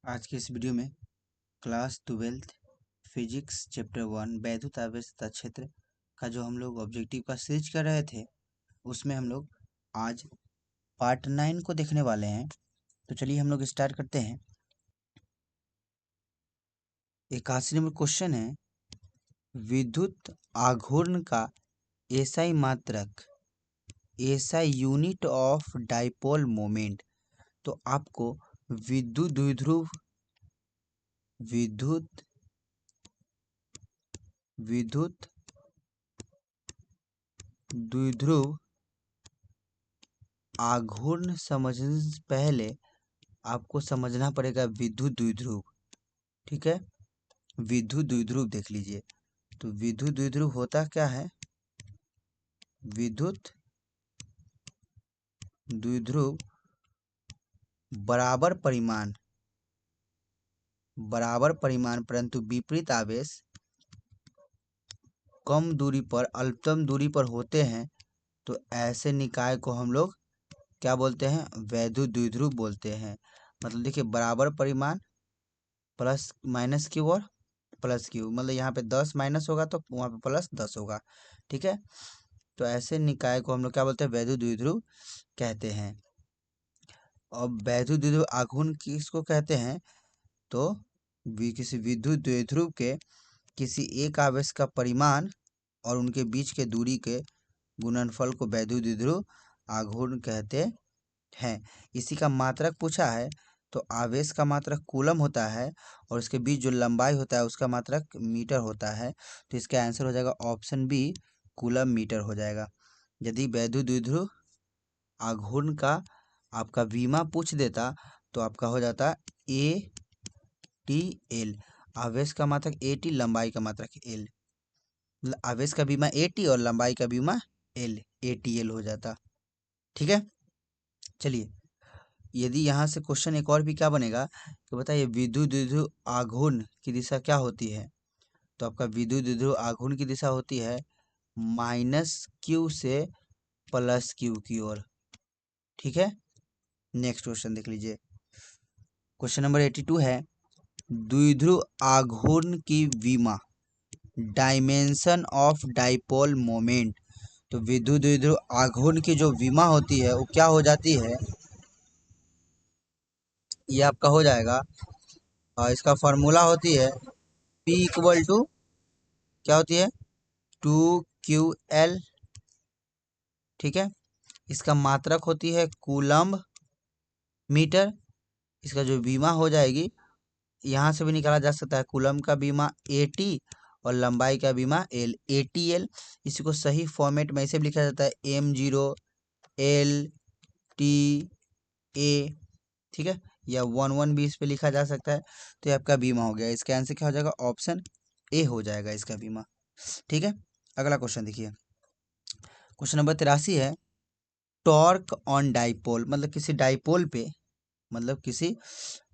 आज के इस वीडियो में क्लास 12th फिजिक्स चैप्टर 1 वैद्युत आवेश तथा क्षेत्र का जो हम लोग ऑब्जेक्टिव का सीरीज कर रहे थे उसमें हम लोग आज पार्ट 9 को देखने वाले हैं। तो चलिए हम लोग स्टार्ट करते हैं। 81 नंबर क्वेश्चन है, विद्युत आघूर्ण का एसआई मात्रक, SI unit of dipole moment. तो आपको विद्युत द्विध्रुव विद्युत विद्युत द्विध्रुव आघूर्ण समझने से पहले आपको समझना पड़ेगा विद्युत द्विध्रुव। ठीक है, विद्युत द्विध्रुव देख लीजिए। तो विद्युत द्विध्रुव होता क्या है? विद्युत द्विध्रुव बराबर परिमाण परंतु विपरीत आवेश कम दूरी पर अल्पतम दूरी पर होते हैं। तो ऐसे निकाय को हम लोग क्या बोलते हैं? वैद्युत द्विध्रुव बोलते हैं। मतलब देखिए, बराबर परिमाण प्लस माइनस क्यू और प्लस क्यू, मतलब यहाँ पे 10 माइनस होगा तो वहाँ पे प्लस 10 होगा। ठीक है, तो ऐसे निकाय को हम लोग क्या बोलते हैं? वैद्युत द्विध्रुव कहते हैं। और वैद्युत द्विध्रुव आघूर्ण किसको कहते हैं? तो किसी विद्युत द्विध्रुव के किसी एक आवेश का परिमाण और उनके बीच के दूरी के गुणनफल को वैद्युत द्विध्रुव आघूर्ण कहते हैं। इसी का मात्रक पूछा है, तो आवेश का मात्रक कूलम होता है और उसके बीच जो लंबाई होता है उसका मात्रक मीटर होता है। तो इसका आंसर हो जाएगा ऑप्शन बी, कूलम मीटर हो जाएगा। यदि वैद्युत द्विध्रुव आघूर्ण का आपका विमा पूछ देता तो आपका हो जाता ए टी एल। आवेश का मात्रक ए टी, लंबाई का मात्रक एल। आवेश का विमा ए टी और लंबाई का विमा एल, ए टी एल हो जाता। ठीक है, चलिए यदि यहाँ से क्वेश्चन एक और भी क्या बनेगा कि बताइए विद्युत द्विध्रुव आघूर्ण की दिशा क्या होती है? तो आपका विद्युत द्विध्रुव आघूर्ण की दिशा होती है माइनस क्यू से प्लस क्यू की ओर। ठीक है, नेक्स्ट क्वेश्चन देख लीजिए। क्वेश्चन नंबर 82 है, द्विध्रुव आघूर्ण की विमा, डायमेंशन ऑफ डाइपोल मोमेंट। तो विद्युत द्विध्रुव आघूर्ण की जो विमा होती है वो क्या हो जाती है? ये आपका हो जाएगा, इसका फॉर्मूला होती है P इक्वल टू क्या होती है? 2QL। ठीक है, इसका मात्रक होती है कूलम्ब मीटर। इसका जो बीमा हो जाएगी, यहाँ से भी निकाला जा सकता है, कूलम्ब का बीमा AT और लंबाई का बीमा L, ATL। इसी को सही फॉर्मेट में ऐसे भी लिखा जाता है M0LTA। ठीक है, या 11 भी इस पे लिखा जा सकता है। तो ये आपका बीमा हो गया। इसका आंसर क्या हो जाएगा? ऑप्शन ए हो जाएगा इसका बीमा। ठीक है, अगला क्वेश्चन देखिए। क्वेश्चन नंबर 83 है, टॉर्क ऑन डाइपोल, मतलब किसी डाइपोल पे, मतलब किसी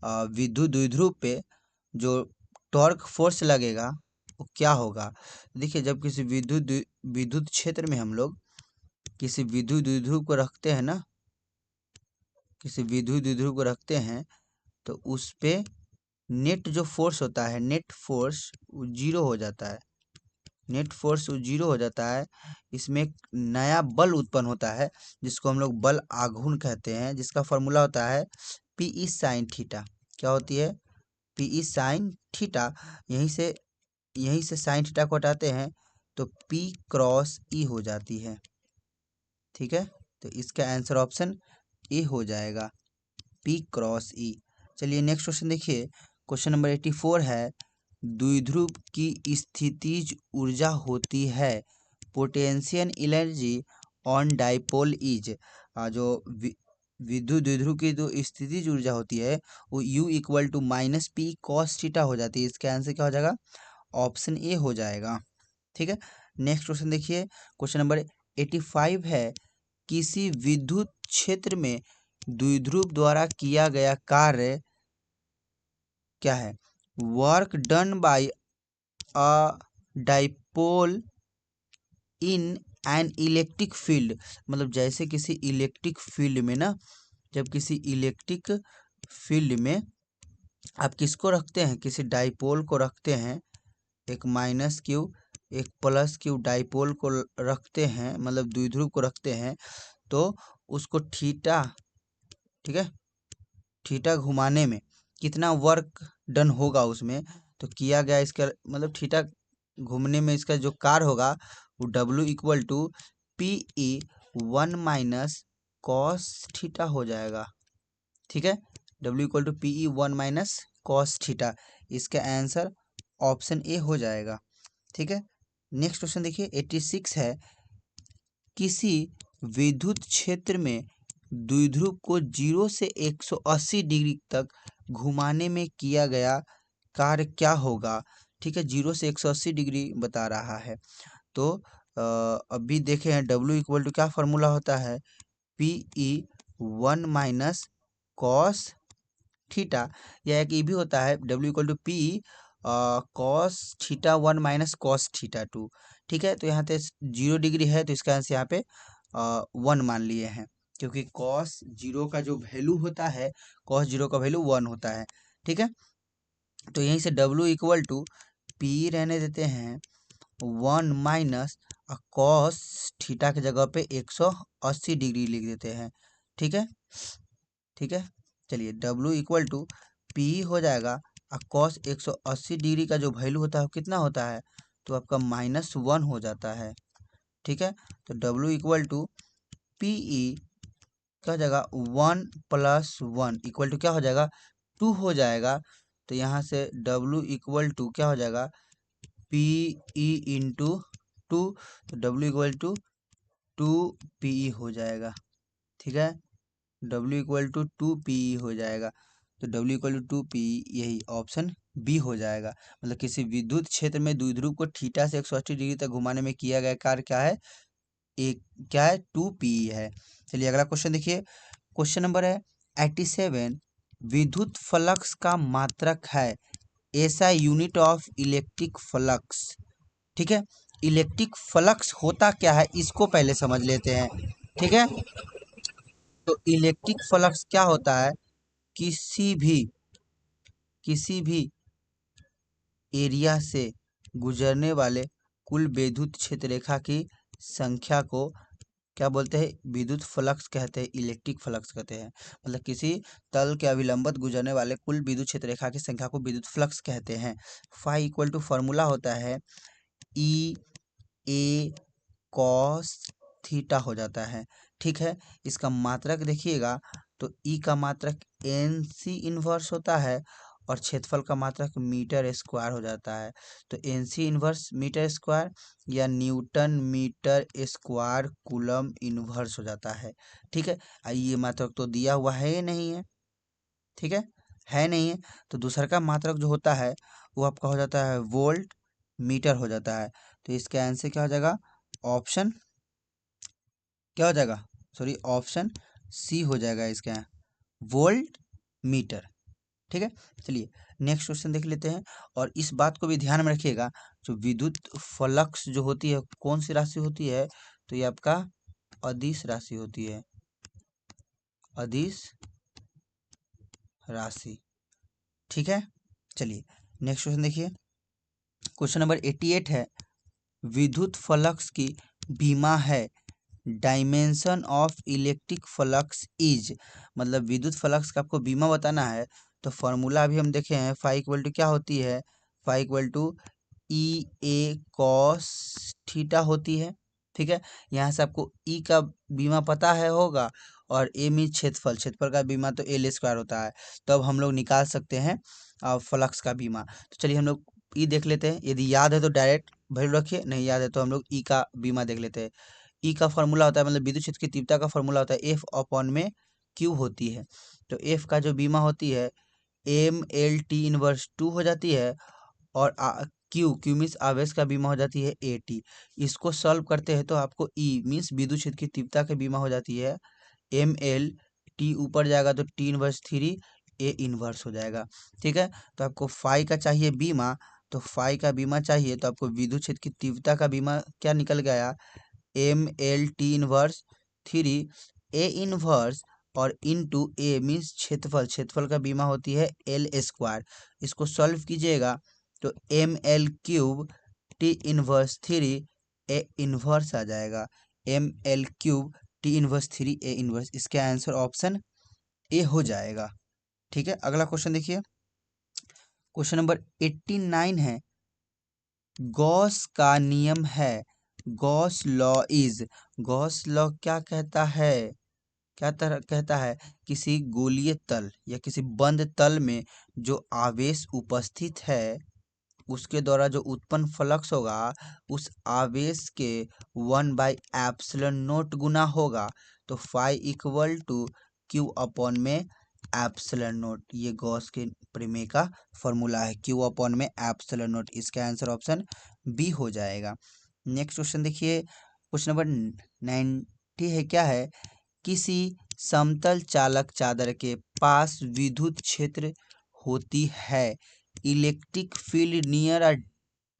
विद्युत द्विध्रुव पे जो टॉर्क फोर्स लगेगा वो क्या होगा? देखिए, जब किसी विद्युत क्षेत्र में हम लोग किसी विद्युत द्विध्रुव को रखते हैं ना, किसी विद्युत द्विध्रुव को रखते हैं तो उस पे नेट जो फोर्स होता है, नेट फोर्स जीरो हो जाता है। नेट फोर्स जीरो हो जाता है। इसमें एक नया बल उत्पन्न होता है जिसको हम लोग बल आघूर्ण कहते हैं, जिसका फॉर्मूला होता है पीई साइन थीटा। क्या होती है? P E sine theta. यहीं से साइन थीटा को हटाते हैं तो पी क्रॉस ई हो जाती है। ठीक है, तो इसका आंसर ऑप्शन ए हो जाएगा, पी क्रॉस ई। चलिए नेक्स्ट क्वेश्चन देखिए। क्वेश्चन नंबर 84 है, द्विध्रुव की स्थितिज ऊर्जा होती है, potential energy on dipole is. जो विद्युत द्विध्रुव की जो स्थितिज ऊर्जा होती है वो U equal to minus P cos theta हो जाती है। इसका आंसर क्या हो जाएगा? ऑप्शन ए हो जाएगा। ठीक है, नेक्स्ट क्वेश्चन देखिए। क्वेश्चन नंबर 85 है, किसी विद्युत क्षेत्र में द्विध्रुव द्वारा किया गया कार्य क्या है? Work done by a dipole in an electric field. मतलब जैसे किसी इलेक्ट्रिक फील्ड में ना, जब किसी इलेक्ट्रिक फील्ड में आप किसको रखते हैं, किसी डाइपोल को रखते हैं, एक माइनस क्यू एक प्लस क्यू डाइपोल को रखते हैं, मतलब द्विध्रुव को रखते हैं, तो उसको थीटा, ठीक है, थीटा घुमाने में कितना वर्क डन होगा उसमें, तो किया गया इसका मतलब थीटा घूमने में इसका जो कार होगा वो W equal to P E 1 - cos theta हो जाएगा। ठीक है, W equal to P E 1 - cos theta, इसका आंसर ऑप्शन ए हो जाएगा। ठीक है, नेक्स्ट क्वेश्चन देखिए 86 है, किसी विद्युत क्षेत्र में द्विध्रुव को 0 से 180 डिग्री तक घुमाने में किया गया कार्य क्या होगा। ठीक है, 0 से 180 डिग्री बता रहा है, तो अभी देखें W इक्वल टू क्या फार्मूला होता है, पी ई 1 - cos थीटा, या एक ये भी होता है W equal to P cos theta 1 - cos theta 2। ठीक है, तो यहाँ पे 0 डिग्री है तो इसका आंसर यहाँ पे 1 मान लिए हैं, क्योंकि cos 0 का जो वैल्यू होता है, cos 0 का वैल्यू 1 होता है। ठीक है, तो यहीं से W इक्वल टू पी रहने देते हैं 1 - cos थीटा की जगह पे 180 डिग्री लिख देते हैं। ठीक है, ठीक है, चलिए W इक्वल टू पी हो जाएगा, और cos 180 डिग्री का जो वैल्यू होता है वो कितना होता है, तो आपका -1 हो जाता है। ठीक है, तो W equal to P E क्या हो जाएगा, 1 + 1 इक्वल टू क्या हो जाएगा, 2 हो जाएगा। तो यहाँ से W इक्वल टू क्या हो जाएगा, पी ई इंटू 2, तो W इक्वल टू 2 PE हो जाएगा। ठीक है, W इक्वल टू 2 PE हो जाएगा, तो W इक्वल टू 2 PE यही ऑप्शन बी हो जाएगा। मतलब किसी विद्युत क्षेत्र में द्विध्रुव को थीटा से 180 डिग्री तक घुमाने में किया गया कार्य क्या है, एक क्या है, 2 PE है। चलिए अगला क्वेश्चन देखिए, क्वेश्चन नंबर है 87, विद्युत फ्लक्स का मात्रक है, ऐसा यूनिट ऑफ इलेक्ट्रिक फ्लक्स। ठीक है, इलेक्ट्रिक फ्लक्स होता क्या है इसको पहले समझ लेते हैं। ठीक है, तो इलेक्ट्रिक फ्लक्स क्या होता है, किसी भी एरिया से गुजरने वाले कुल विद्युत क्षेत्र रेखा की संख्या को क्या बोलते हैं, विद्युत फ्लक्स कहते हैं, इलेक्ट्रिक फ्लक्स कहते हैं। मतलब किसी तल के अविलंबित गुजरने वाले कुल विद्युत क्षेत्र रेखा की संख्या को विद्युत फ्लक्स कहते हैं। फाई इक्वल टू फार्मूला होता है ई ए कॉस थीटा हो जाता है। ठीक है, इसका मात्रक देखिएगा, तो ई का मात्रक एन सी इनवर्स होता है, और क्षेत्रफल का मात्रक मीटर स्क्वायर हो जाता है। तो N C inverse metre square या newton metre square coulomb inverse हो जाता है। ठीक है, ये मात्रक तो दिया हुआ है ही नहीं है। ठीक है नहीं है, तो दूसरा का मात्रक जो होता है वो आपका हो जाता है वोल्ट मीटर हो जाता है। तो इसका आंसर क्या हो जाएगा, ऑप्शन क्या हो जाएगा, सॉरी ऑप्शन सी हो जाएगा इसका, वोल्ट मीटर। ठीक है, चलिए नेक्स्ट क्वेश्चन देख लेते हैं, और इस बात को भी ध्यान में रखिएगा, जो विद्युत फ्लक्स जो होती है कौन सी राशि होती है, तो ये आपका अदिश राशि होती है, अदिश राशि। ठीक है, चलिए नेक्स्ट क्वेश्चन देखिए, क्वेश्चन नंबर 88 है, विद्युत फ्लक्स की बीमा है, dimension of electric flux is, मतलब विद्युत फ्लक्स का आपको बीमा बताना है, तो फॉर्मूला अभी हम देखे हैं, फाई इक्वल टू क्या होती है, phi equal to E A cos theta होती है। ठीक है, यहाँ से आपको ई का बीमा पता है होगा, और ए मीन क्षेत्रफल का बीमा तो एल स्क्वायर होता है, तो अब हम लोग निकाल सकते हैं फ्लक्स का बीमा। तो चलिए हम लोग ई देख लेते हैं, यदि याद है तो डायरेक्ट वैल्यू रखिए, नहीं याद है तो हम लोग ई का बीमा देख लेते हैं। ई का फार्मूला होता है, मतलब विद्युत क्षेत्र की तीव्रता का फार्मूला होता है एफ अपॉन में क्यू होती है। तो एफ का जो बीमा होती है ML/T इनवर्स 2 हो जाती है, और क्यू मीन्स आवेश का बीमा हो जाती है AT। इसको सॉल्व करते हैं तो आपको ई मीन्स विद्युत क्षेत्र की तीव्रता का बीमा हो जाती है ML/T, ऊपर जाएगा तो T इनवर्स 3 A इनवर्स हो जाएगा। ठीक है, तो आपको फाई का चाहिए बीमा, तो फाई का बीमा चाहिए तो आपको विद्युत क्षेत्र की तीव्रता का बीमा क्या निकल गया, ML/T इनवर्स 3 A इनवर्स और इनटू ए मीन्स क्षेत्रफल, क्षेत्रफल का बीमा होती है एल स्क्वायर। इसको सॉल्व कीजिएगा तो M L cube T inverse three A inverse आ जाएगा। M L cube T inverse three A inverse, इसका आंसर ऑप्शन ए हो जाएगा। ठीक है, अगला क्वेश्चन देखिए, क्वेश्चन नंबर 89 है, गॉस का नियम है, Gauss law is, Gauss law क्या कहता है, क्या तरह कहता है, किसी गोलीय तल या किसी बंद तल में जो आवेश उपस्थित है उसके द्वारा जो उत्पन्न फ्लक्स होगा उस आवेश के 1/एप्सिलॉन नोट गुना होगा, तो phi equal to Q upon में एप्सिलॉन नोट, ये गॉस के प्रमेय का फॉर्मूला है, क्यू अपॉन में एप्सिलॉन नोट, इसका आंसर ऑप्शन बी हो जाएगा। नेक्स्ट क्वेश्चन देखिए, क्वेश्चन नंबर 90 है, क्या है, किसी समतल चालक चादर के पास विद्युत क्षेत्र होती है, electric field near a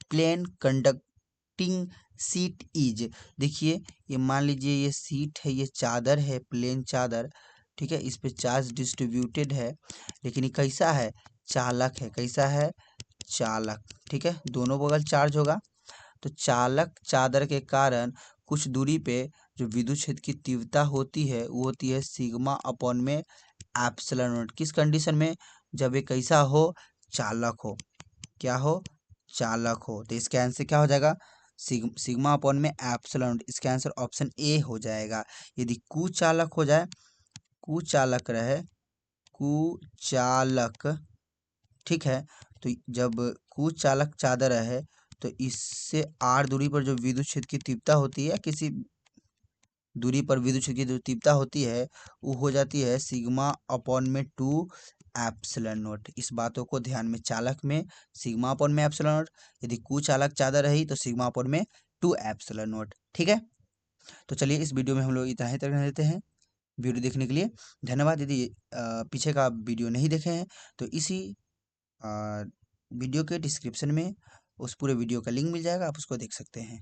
plane conducting sheet is, देखिए ये मान लीजिए ये सीट है, ये चादर है, प्लेन चादर, ठीक है, इस पे चार्ज डिस्ट्रीब्यूटेड है, लेकिन ये कैसा है, चालक है, कैसा है, चालक, ठीक है, दोनों बगल चार्ज होगा, तो चालक चादर के कारण कुछ दूरी पे जो विद्युत क्षेत्र की तीव्रता होती है वो होती है सिग्मा अपॉन में एप्सिलॉन नोट, किस कंडीशन में, जब ये कैसा हो, चालक हो, क्या हो, चालक हो, तो इसका आंसर क्या हो जाएगा, सिग्मा अपॉन में एप्सिलॉन, इसका आंसर ऑप्शन ए हो जाएगा। यदि कुचालक हो जाए, कुचालक रहे, कुचालक, ठीक है, तो जब कुचालक चादर है तो इससे आर दूरी पर जो विद्युत क्षेत्र की तीव्रता होती है, किसी दूरी पर विद्युत क्षेत्र की जो तीव्रता होती है वो हो जाती है सिग्मा अपॉन में 2 एप्सिलॉन नोट, इस बातों को ध्यान में, चालक में सिग्मा अपॉन में एप्सिलॉन नोट, यदि कुचालक चादर रही तो सिग्मा अपॉन में 2 एप्सिलॉन नोट। ठीक है, तो चलिए इस वीडियो में हम लोग इतना ही तक रहने देते हैं। वीडियो देखने के लिए धन्यवाद। यदि पीछे का वीडियो नहीं देखे हैं तो इसी वीडियो के डिस्क्रिप्शन में उस पूरे वीडियो का लिंक मिल जाएगा, आप उसको देख सकते हैं।